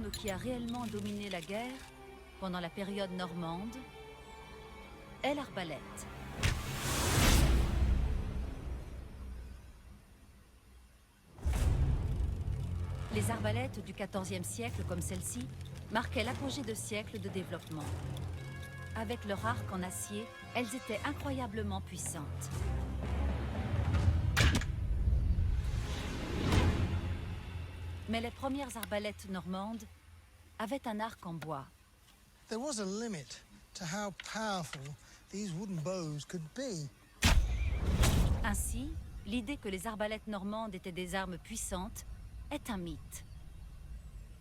arme qui a réellement dominé la guerre pendant la période normande est l'arbalète. Les arbalètes du XIVe siècle, comme celle-ci, marquaient l'apogée de siècles de développement. Avec leur arc en acier, elles étaient incroyablement puissantes. Mais les premières arbalètes normandes avaient un arc en bois. There was a limit to how powerful these wooden bows could be. Ainsi, l'idée que les arbalètes normandes étaient des armes puissantes est un mythe.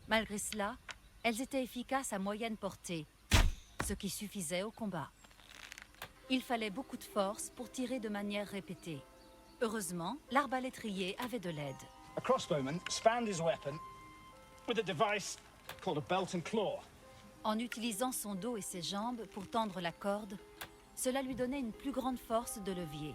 Malgré cela, elles étaient efficaces à moyenne portée, ce qui suffisait au combat. Il fallait beaucoup de force pour tirer de manière répétée. Heureusement, l'arbalétrier avait de l'aide. A crossbowman spanned his weapon with a device called a belt and claw. En utilisant son dos et ses jambes pour tendre la corde, cela lui donnait une plus grande force de levier.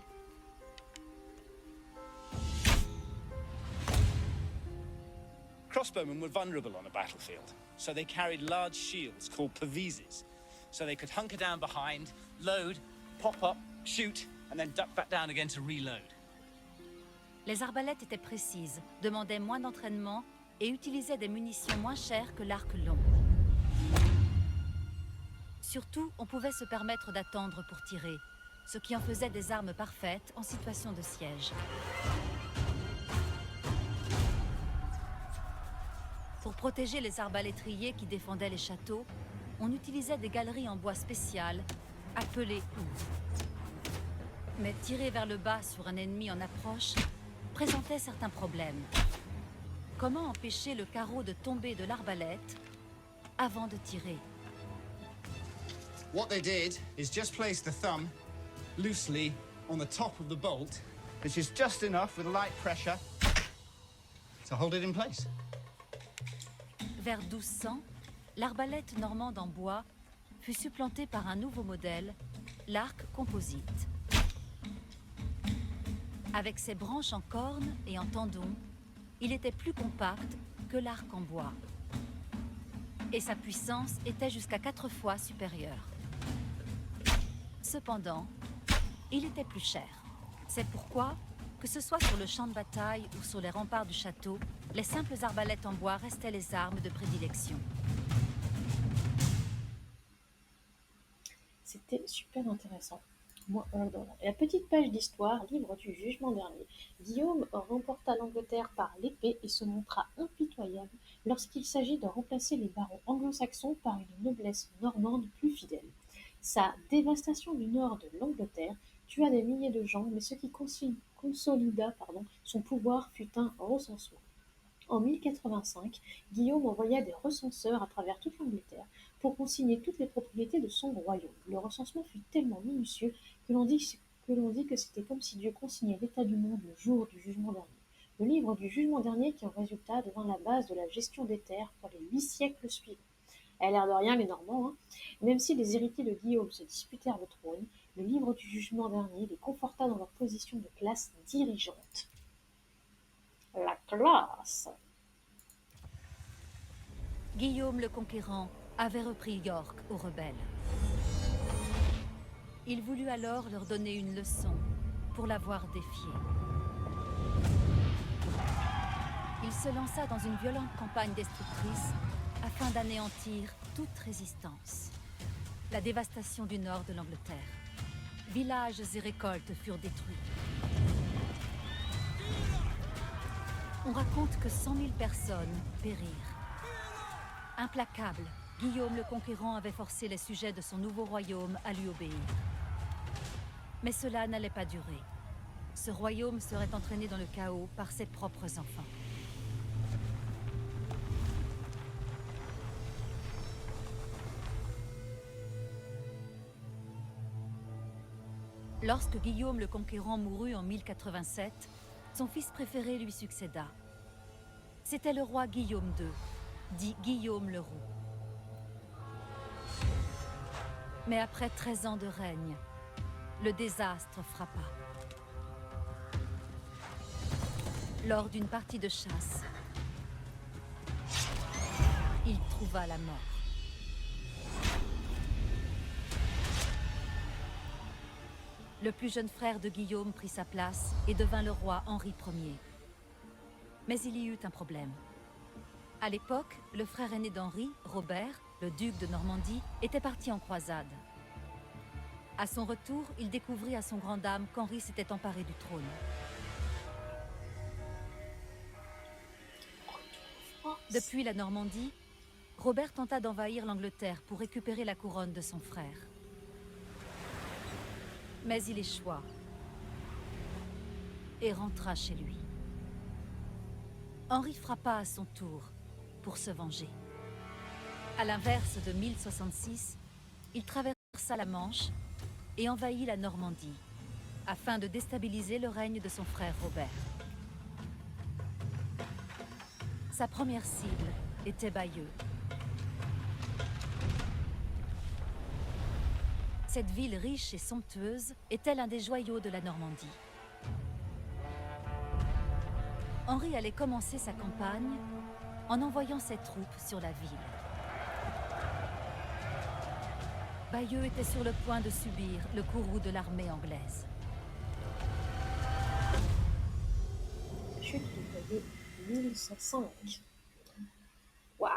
Crossbowmen were vulnerable on a battlefield, so they carried large shields called pavises, so they could hunker down behind, load, pop up, shoot, and then duck back down again to reload. Les arbalètes étaient précises, demandaient moins d'entraînement et utilisaient des munitions moins chères que l'arc long. Surtout, on pouvait se permettre d'attendre pour tirer, ce qui en faisait des armes parfaites en situation de siège. Pour protéger les arbalétriers qui défendaient les châteaux, on utilisait des galeries en bois spéciales, appelées houes. Mais tirer vers le bas sur un ennemi en approche présentait certains problèmes. Comment empêcher le carreau de tomber de l'arbalète avant de tirer? What they did is just place the thumb loosely on the top of the bolt, which is just enough with light pressure to hold it in place. Vers 1200, l'arbalète normande en bois fut supplantée par un nouveau modèle, l'arc composite. Avec ses branches en corne et en tendons, il était plus compact que l'arc en bois. Et sa puissance était jusqu'à 4 fois supérieure. Cependant, il était plus cher. C'est pourquoi, que ce soit sur le champ de bataille ou sur les remparts du château, les simples arbalètes en bois restaient les armes de prédilection. C'était super intéressant. Moi, la petite page d'histoire, livre du jugement dernier. Guillaume remporta l'Angleterre par l'épée et se montra impitoyable lorsqu'il s'agit de remplacer les barons anglo-saxons par une noblesse normande plus fidèle. Sa dévastation du nord de l'Angleterre tua des milliers de gens, mais ce qui consolida son pouvoir fut un recensement. En 1085, Guillaume envoya des recenseurs à travers toute l'Angleterre pour consigner toutes les propriétés de son royaume. Le recensement fut tellement minutieux que l'on dit que c'était comme si Dieu consignait l'état du monde le jour du jugement dernier. Le livre du jugement dernier qui en résulta devint la base de la gestion des terres pour les 8 siècles suivants. À l'air de rien, les Normands, même si les héritiers de Guillaume se disputèrent le trône, le livre du jugement dernier les conforta dans leur position de classe dirigeante. La classe. Guillaume le Conquérant avait repris York aux rebelles. Il voulut alors leur donner une leçon pour l'avoir défié. Il se lança dans une violente campagne destructrice afin d'anéantir toute résistance. La dévastation du nord de l'Angleterre. Villages et récoltes furent détruits. On raconte que 100 000 personnes périrent. Implacable, Guillaume le Conquérant avait forcé les sujets de son nouveau royaume à lui obéir. Mais cela n'allait pas durer. Ce royaume serait entraîné dans le chaos par ses propres enfants. Lorsque Guillaume le Conquérant mourut en 1087, son fils préféré lui succéda. C'était le roi Guillaume II, dit Guillaume le Roux. Mais après 13 ans de règne, le désastre frappa. Lors d'une partie de chasse, il trouva la mort. Le plus jeune frère de Guillaume prit sa place et devint le roi Henri Ier. Mais il y eut un problème. À l'époque, le frère aîné d'Henri, Robert, le duc de Normandie, était parti en croisade. À son retour, il découvrit à son grand dam qu'Henri s'était emparé du trône. Depuis la Normandie, Robert tenta d'envahir l'Angleterre pour récupérer la couronne de son frère. Mais il échoua et rentra chez lui. Henri frappa à son tour pour se venger. À l'inverse de 1066, il traversa la Manche et envahit la Normandie, afin de déstabiliser le règne de son frère Robert. Sa première cible était Bayeux. Cette ville riche et somptueuse était l'un des joyaux de la Normandie. Henri allait commencer sa campagne en envoyant ses troupes sur la ville. Bayeux était sur le point de subir le courroux de l'armée anglaise. Chute de Bayeux, 1505. Waouh!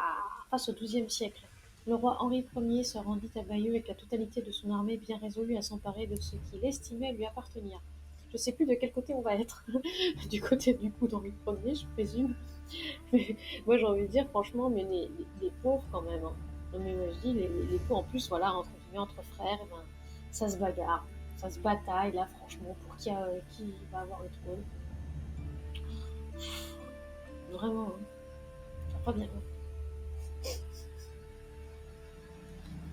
Face au XIIe siècle, le roi Henri Ier se rendit à Bayeux avec la totalité de son armée, bien résolu à s'emparer de ce qu'il estimait lui appartenir. Je sais plus de quel côté on va être. Du côté du coup d'Henri Ier, je présume. Mais moi j'ai envie de dire franchement, mais les pauvres quand même. Hein. Non, mais moi je dis les pauvres en plus, voilà, entre frères, eh ben, ça se bagarre, ça se bataille là franchement pour qui va avoir le trône. Vraiment, hein. Ça va pas bien. Hein.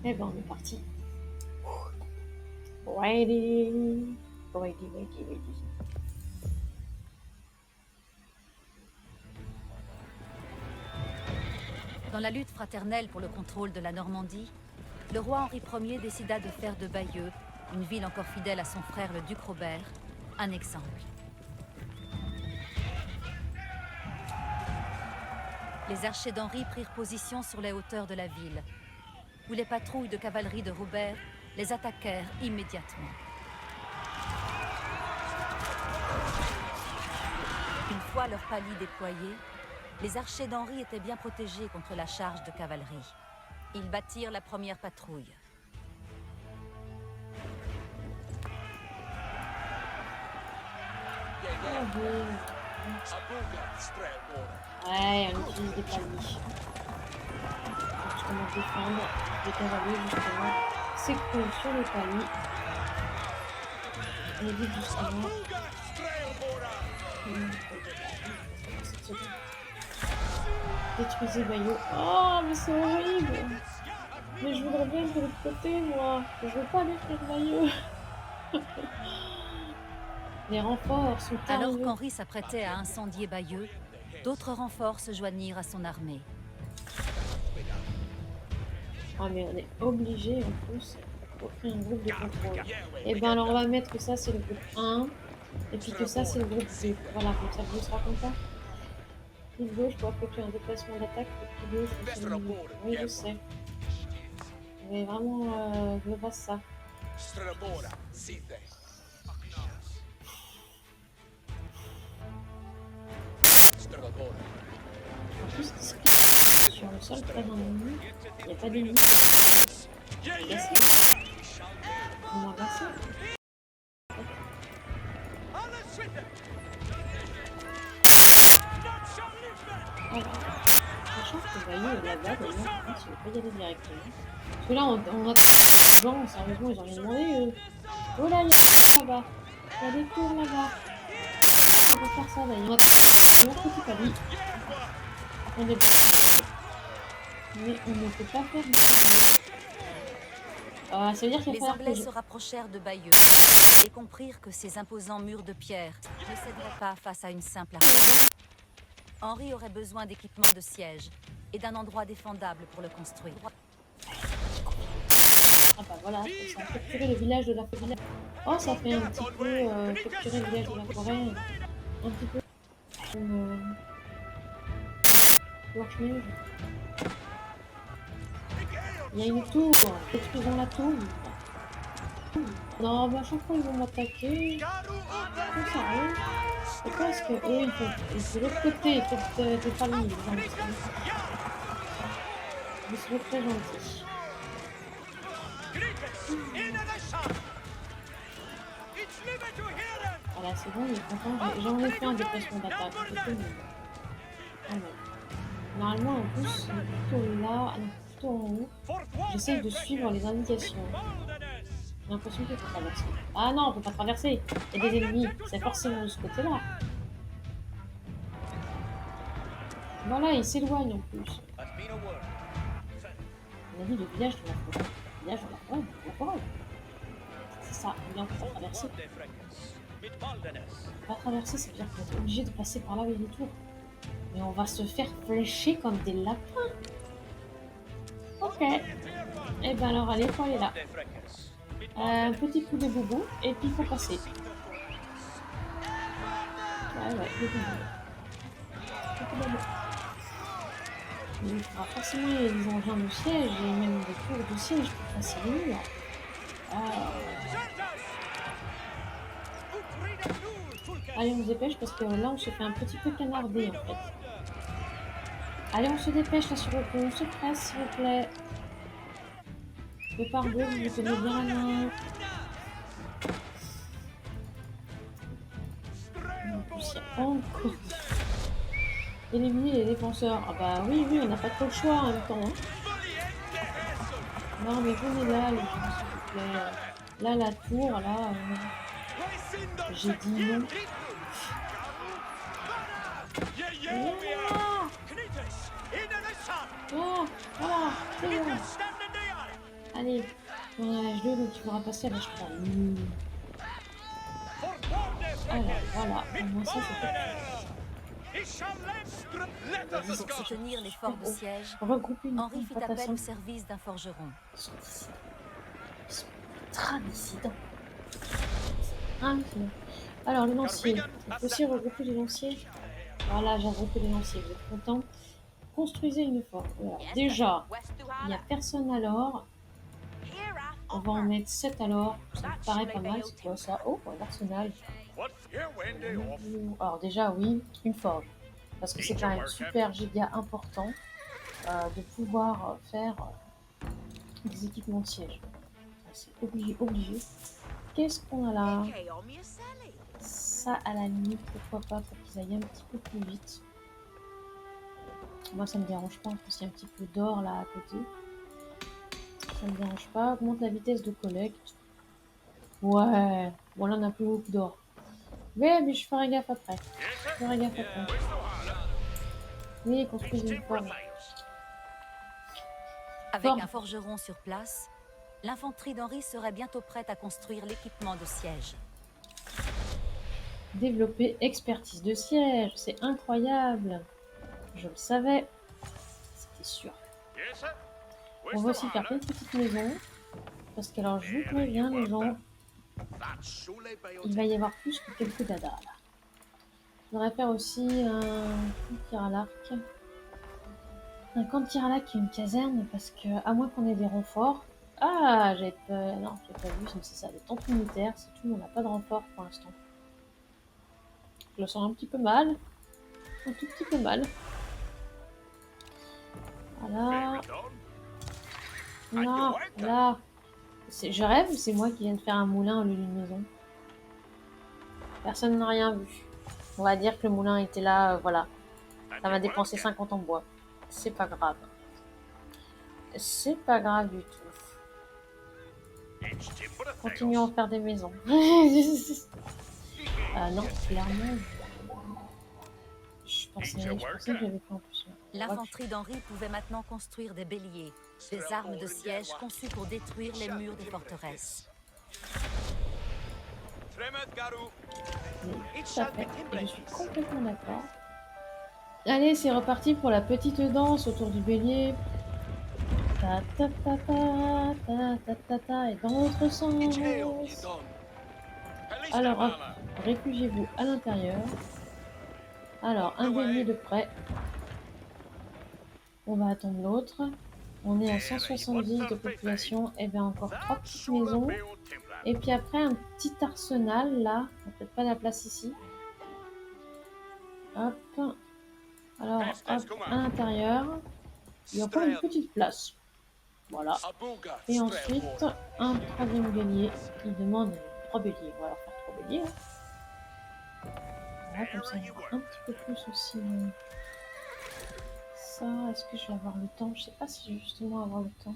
Eh ben on est parti. Ready. Dans la lutte fraternelle pour le contrôle de la Normandie, le roi Henri Ier décida de faire de Bayeux, une ville encore fidèle à son frère le duc Robert, un exemple. Les archers d'Henri prirent position sur les hauteurs de la ville, où les patrouilles de cavalerie de Robert les attaquèrent immédiatement. Une fois leur palier déployé, les archers d'Henri étaient bien protégés contre la charge de cavalerie. Ils battirent la première patrouille. Ouais, on utilise des paliers. Justement défendre les cavaliers, justement, s'écroulent sur le palier. On évite justement. Détruisez Bayeux. Oh, mais c'est horrible! Mais je voudrais bien être de l'autre côté, moi. Je veux pas détruire Bayeux. Les renforts sont arrivés. Alors qu'Henri s'apprêtait à incendier Bayeux, d'autres renforts se joignirent à son armée. Ah mais on est obligé en plus d'offrir un groupe de contrôle. Et ben alors on va mettre que ça c'est le groupe 1 et puis que ça c'est le groupe 2. Voilà, comme ça vous sera content. Clic gauche pour effectuer un déplacement d'attaque. Clic gauche pour se lever. Oui je sais. Mais vraiment je me passe ça. En plus sur le sol près d'un ennemi, il n'y a pas d'ennemi. On va passer. Sachant que Bayeux est là-bas, d'ailleurs, je ne vais pas y aller directement. Parce que là, on a des gens, sérieusement, ils ont rien demandé. Oh là, il y a là-bas. Il y a des tours là-bas. On va faire ça d'ailleurs. On a un petit palier. On est... Mais on ne peut pas faire du ça veut dire qu'il Les va Anglais se rapprochèrent de Bayeux et comprirent que ces imposants murs de pierre ne céderaient pas face à une simple armée. Henri aurait besoin d'équipements de siège et d'un endroit défendable pour le construire. Ah bah voilà, ça a capturé le village de la forêt. Oh, ça fait un petit peu capturer le village de la forêt. Un petit peu. Blanche-Neige. Il y a une tour. Détruisons la tour. Non, bah à chaque fois ils vont m'attaquer. C'est sérieux. Pourquoi est-ce que eux ils font de l'autre côté, peut-être des familles, des gens. Ils sont très gentils. Voilà, c'est bon, il est content. J'en ai fait un déplacement d'attaque. C'est tout le monde. Ah ouais. Normalement, en plus, il est plutôt là, ah non, plutôt en haut. J'essaye de suivre les indications. J'ai l'impression qu'il faut traverser. Ah non, on peut pas traverser. Il y a des ennemis. C'est forcément de ce côté-là. Voilà, il s'éloigne en plus. On a dit le village de la forêt. Le village de la forêt. C'est ça, là, on peut pas traverser. On va traverser, ça veut dire qu'on est obligé de passer par là avec les tours. Mais on va se faire flécher comme des lapins. Ok. Et ben alors, allez, faut aller là. Un petit coup de boubou, et puis il faut passer. Ouais, le boubou. Il faudra forcément des engins de siège, et même des tours de siège pour passer les murs. Allez, on se dépêche parce que là, on se fait un petit peu canarder en fait. Allez, on se dépêche là sur le pont, on se presse s'il vous plaît. Le pare-bleu, vous le tenez bien la main. En plus, il y a encore. Éliminer les défenseurs. Ah bah oui, on n'a pas trop le choix en même temps. Hein. Non, mais venez là, les gens, s'il vous plaît. Là, la tour, là. J'ai dit non. Oh, voilà, c'est bon. Allez, on a l'âge 2, donc tu pourras passer à l'âge 3. Alors, voilà, au moins ça, c'est fait. Pour soutenir l'effort de siège, Regrouper une Henri fit appel plantation. au service d'un forgeron. Ils sont ultra dissidents. Ah, c'est bon. Alors, les lanciers. Il faut aussi regrouper les lanciers. Voilà, j'ai regroupé les lanciers. Vous êtes contents? Construisez une force. Alors, déjà, il n'y a personne alors. On va en mettre 7 alors. Ça me paraît pas mal. C'est quoi ça? Oh, l'arsenal. Alors, déjà, oui, une forge. Parce que c'est quand même super giga important de pouvoir faire des équipements de siège. C'est obligé. Qu'est-ce qu'on a là? Ça, à la limite, pourquoi pas, pour qu'ils aillent un petit peu plus vite. Moi, ça me dérange pas, parce qu'il y a un petit peu d'or là à côté. Ça me dérange pas. Augmente la vitesse de collecte. Ouais, bon là, on n'a plus beaucoup d'or. Mais je ferai gaffe après. Oui, construisez une forge. Avec un forgeron sur place, l'infanterie d'Henri serait bientôt prête à construire l'équipement de siège. Développer expertise de siège, c'est incroyable. Je le savais. C'était sûr. On va aussi faire plein de petites maisons. Parce que alors, je vous préviens, les gens, il va y avoir plus que quelques dadas là. Je voudrais faire aussi un camp de tir à l'arc. Un camp de tir à l'arc et une caserne, parce que, à moins qu'on ait des renforts. Ah, j'ai pas. Non, j'ai pas vu, c'est ça, des tentes militaires, c'est tout, on n'a pas de renfort pour l'instant. Je le sens un petit peu mal. Un tout petit peu mal. Voilà. Non, là. Je rêve ou c'est moi qui viens de faire un moulin au lieu d'une maison? Personne n'a rien vu. On va dire que le moulin était là, voilà. Ça m'a dépensé 50 en bois. C'est pas grave. C'est pas grave du tout. Continuons à faire des maisons. Non, clairement. Je pensais que j'avais pas en plus. L'infanterie d'Henri pouvait maintenant construire des béliers, des armes de siège conçues pour détruire les murs des forteresses. Oui, tout à fait. Et je suis complètement d'accord. Allez, c'est reparti pour la petite danse autour du bélier. Ta ta ta ta ta ta ta ta, et dans l'autre sens. Alors, hop, réfugiez-vous à l'intérieur. Alors, un bélier de près. On va attendre l'autre. On est à 170 de population. Et bien encore 3 petites maisons. Et puis après un petit arsenal là. On n'a peut-être pas la place ici. Hop. Alors hop, à l'intérieur. Il y a encore une petite place. Voilà. Et ensuite, un troisième bélier qui demande 3 béliers. On va leur faire 3 béliers. Voilà, comme ça, il y aura un petit peu plus aussi. Ça, est-ce que je vais avoir le temps? Je sais pas si je vais justement avoir le temps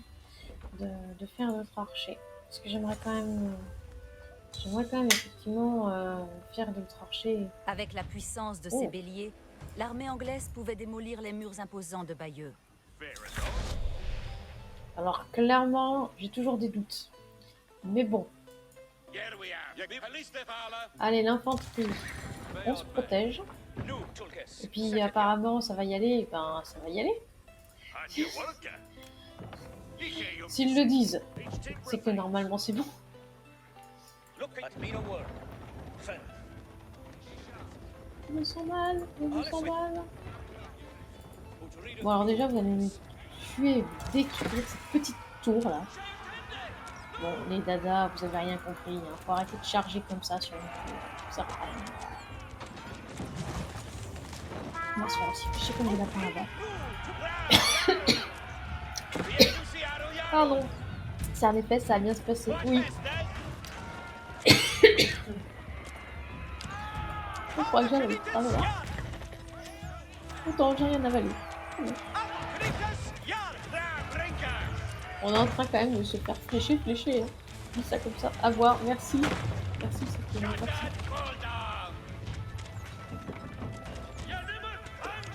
de faire d'autres archers. Parce que j'aimerais quand même effectivement faire d'autres archers. Avec la puissance de Oh. ces béliers, l'armée anglaise pouvait démolir les murs imposants de Bayeux. Alors clairement, j'ai toujours des doutes. Mais bon. Allez, l'infanterie. On se protège. Et puis apparemment ça va y aller, ben ça va y aller. S'ils le disent, c'est que normalement c'est bon. Je me sens mal, je me sens mal. Bon alors déjà vous allez me tuer dès que je fais cette petite tour là. Bon les dadas, vous avez rien compris, hein. Faut arrêter de charger comme ça sur une tour. Ça sert à rien. On va se faire aussi ficher comme des lapins là-bas. Pardon. Serre les fesses, ça va bien se passer. Oui. Je crois que j'ai avalé. Ah voilà. Autant j'ai rien avalé. On est en train quand même de se faire flécher. Hein. Je dis ça comme ça. À voir. Merci. Merci, c'est bien. Merci.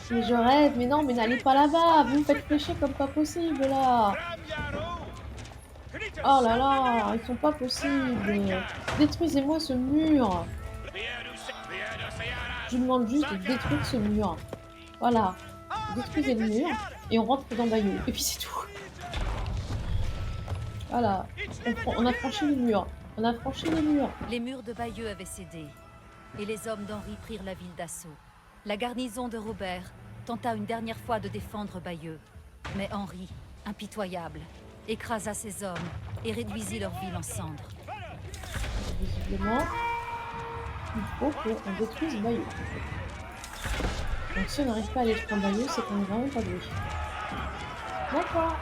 Mais je rêve. Mais non, mais n'allez pas là-bas. Vous me faites flécher comme pas possible là. Oh là là, ils sont pas possibles. Détruisez-moi ce mur. Je vous demande juste de détruire ce mur. Voilà. Détruisez le mur et on rentre dans Bayeux. Et puis c'est tout. Voilà. On a franchi le mur. On a franchi le mur. Les murs de Bayeux avaient cédé, et les hommes d'Henri prirent la ville d'assaut. La garnison de Robert tenta une dernière fois de défendre Bayeux, mais Henri, impitoyable, écrasa ses hommes et réduisit leur ville en cendres. Visiblement, il faut qu'on détruise Bayeux. Donc si on n'arrive pas à détruire Bayeux, c'est qu'on est vraiment pas doué. D'accord.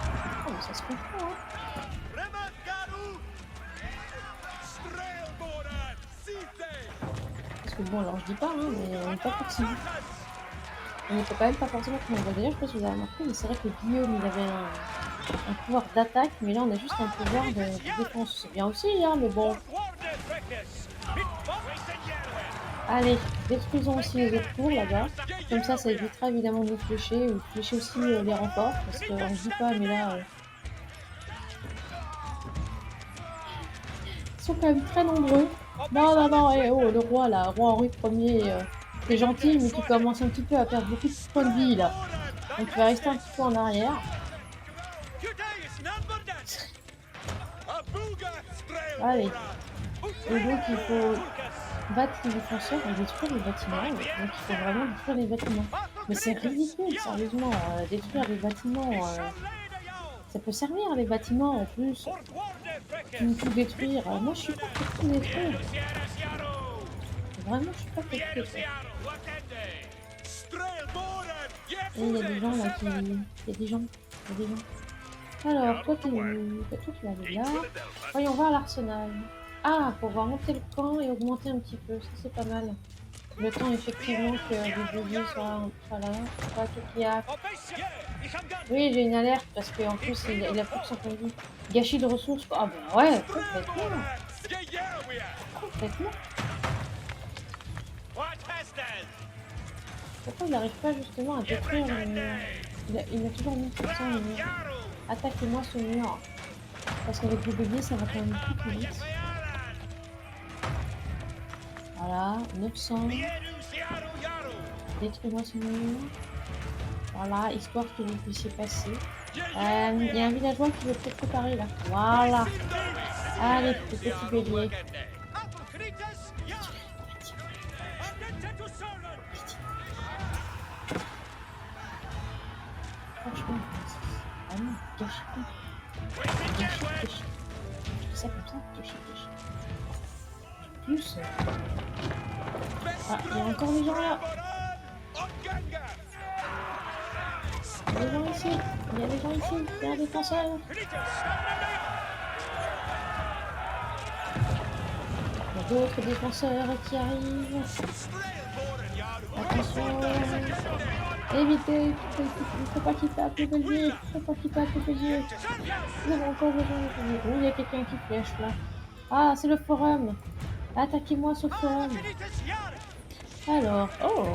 Oh, mais ça se comprend, hein. Parce que bon, alors je dis pas, hein, mais on n'est pas possible. On n'était quand même pas forcément comme on voit. D'ailleurs, je sais pas si vous avez remarqué, mais c'est vrai que Guillaume, il avait un pouvoir d'attaque, mais là, on a juste un pouvoir de défense. C'est bien aussi, hein, mais bon. Allez, détruisons aussi les autres tours là-bas. Comme ça évitera évidemment de nous flécher, ou de flécher aussi les renforts, parce qu'on ne dit pas, mais là... Ils sont quand même très nombreux. Non, oh, le roi là, roi Henri Ier, t'es gentil, mais tu commences un petit peu à perdre beaucoup de points de vie là. Donc tu vas rester un petit peu en arrière. Allez. Et donc il faut battre les défenseurs et détruire les bâtiments. Donc il faut vraiment détruire les bâtiments. Mais c'est ridicule, sérieusement, détruire les bâtiments. Ça peut servir les bâtiments en plus. Tout détruire. Moi je suis pas pour tout détruire. Vraiment je suis pas pour tout détruire. Et il y a des gens là qui... Il y a des gens. Alors, toi tu vas aller là. Voyons voir l'arsenal. Ah, pour pouvoir monter le camp et augmenter un petit peu. Ça c'est pas mal. Le temps effectivement que les béliers soient là. Pas tout qu'il y a. Oui, j'ai une alerte parce qu'en plus il a plus de 100 points de vie. Gâchis de ressources. Ah bah ouais, complètement. Complètement. Pourquoi il n'arrive pas justement à détruire le mur? Il a toujours mis tout ça le mur. Attaquez-moi ce mur. Parce qu'avec les béliers ça va quand même plus vite. Voilà, 900. Détruis-moi ce mur. Voilà, histoire que vous puissiez passer. Il y a un villageois qui veut peut-être préparer là. Voilà. Allez, le petit bélier. Franchement, c'est vraiment... Gâchis. Gâchis. Je dis ça comme ça, gâchis. Plus. Ah, il y a encore des gens là. Il y a des gens ici. Il y a des gens ici. Il y a un défenseur. Il y a d'autres défenseurs qui arrivent. Attention. Évitez. Il ne faut pas qu'il tape le bélier. Il y a encore des gens. Oh, il y a quelqu'un qui flèche là. Ah, c'est le forum. Attaquez-moi ce forum. Alors, oh,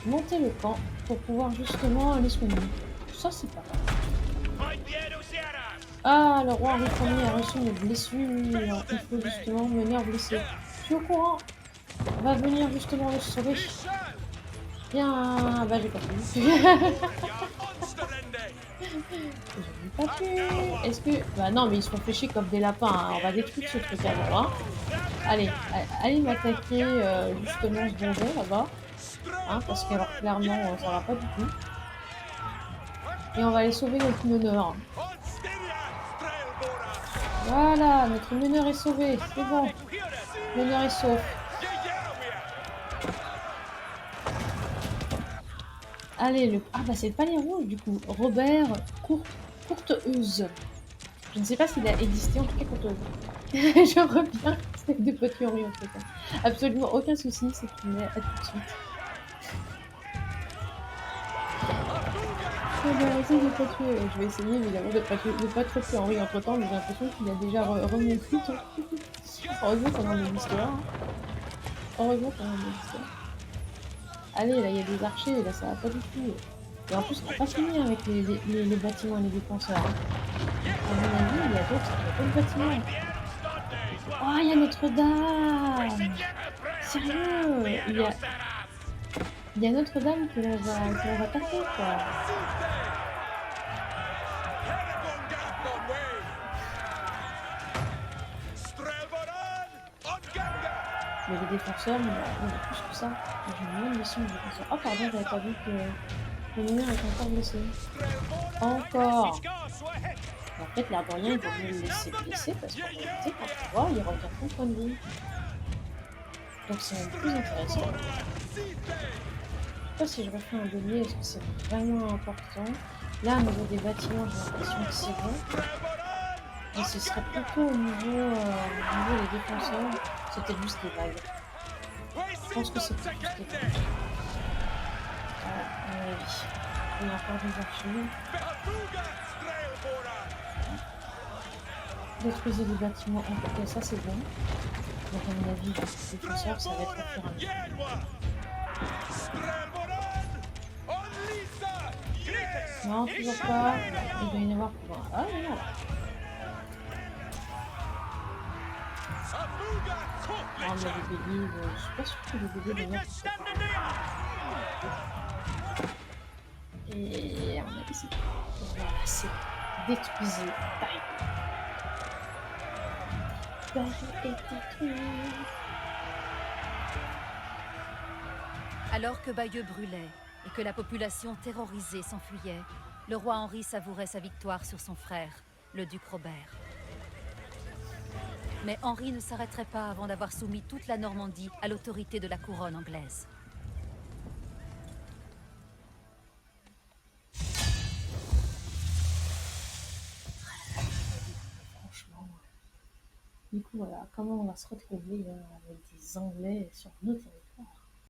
monter le camp pour pouvoir justement aller soigner. Ça, c'est pas mal. Ah, le roi Henri Ier a reçu une blessure. Il faut justement venir blesser. Je suis au courant. On va venir justement le sauver. Bien, bah j'ai pas pu. J'ai pas pu. Est-ce que... Bah non, mais ils se font pêcher comme des lapins. Hein. On va détruire ce truc alors. Hein. Allez m'attaquer justement ce donjon là-bas. Hein, parce que alors clairement, ça va pas du tout. Et on va aller sauver notre meneur. Voilà, notre meneur est sauvé. C'est bon. Le meneur est sauf. Allez, ah bah c'est pas les rouges du coup. Robert Courteheuse. Je ne sais pas s'il a existé, en tout cas Courteheuse. Je reviens, c'est de poterie en fait. Absolument aucun souci, c'est qu'il met à tout de suite. Je vais essayer évidemment de pas tuer Henri entre temps, mais j'ai l'impression qu'il a déjà remonté. Heureusement qu'on a de l'histoire. Allez, là il y a des archers, là ça va pas du tout. Et en plus, on va pas finir avec les bâtiments et les défenseurs. À mon avis, il y a d'autres bâtiments. Oh, il y a Notre-Dame! Sérieux! Il y a Notre-Dame que l'on va taper, quoi. Mais les défenseurs, on a plus que ça. J'ai une mission de défenseur. Oh, pardon, j'avais pas vu que le meneur est encore blessé. Encore! En fait, l'air de rien, il vaut mieux le laisser blesser parce qu'en réalité, quand tu vois, il revient ton point de vie. Donc c'est même plus intéressant. Je sais pas si je refais un bélier, est-ce que c'est vraiment important? Là, au niveau des bâtiments, j'ai l'impression que c'est bon. Et ce serait plutôt au niveau des défenseurs. C'était juste des vagues. Je pense que c'est plus juste des vagues. À mon avis. Il y a encore des archives. Détruisez les bâtiments. En tout cas, ça c'est bon. Donc à mon avis, les défenseurs, ça va être au fur et à mesure. Non, toujours pas. Il doit y en avoir pour moi. Ah, voilà. Non, mais les béliers, je suis pas sûre que les béliers d'ailleurs. Et on a ici. Voilà, c'est détruisé. Bye. Alors que Bayeux brûlait et que la population terrorisée s'enfuyait, le roi Henri savourait sa victoire sur son frère, le duc Robert. Mais Henri ne s'arrêterait pas avant d'avoir soumis toute la Normandie à l'autorité de la couronne anglaise. Franchement. Du coup, voilà, comment on va se retrouver avec des Anglais sur nos territoires?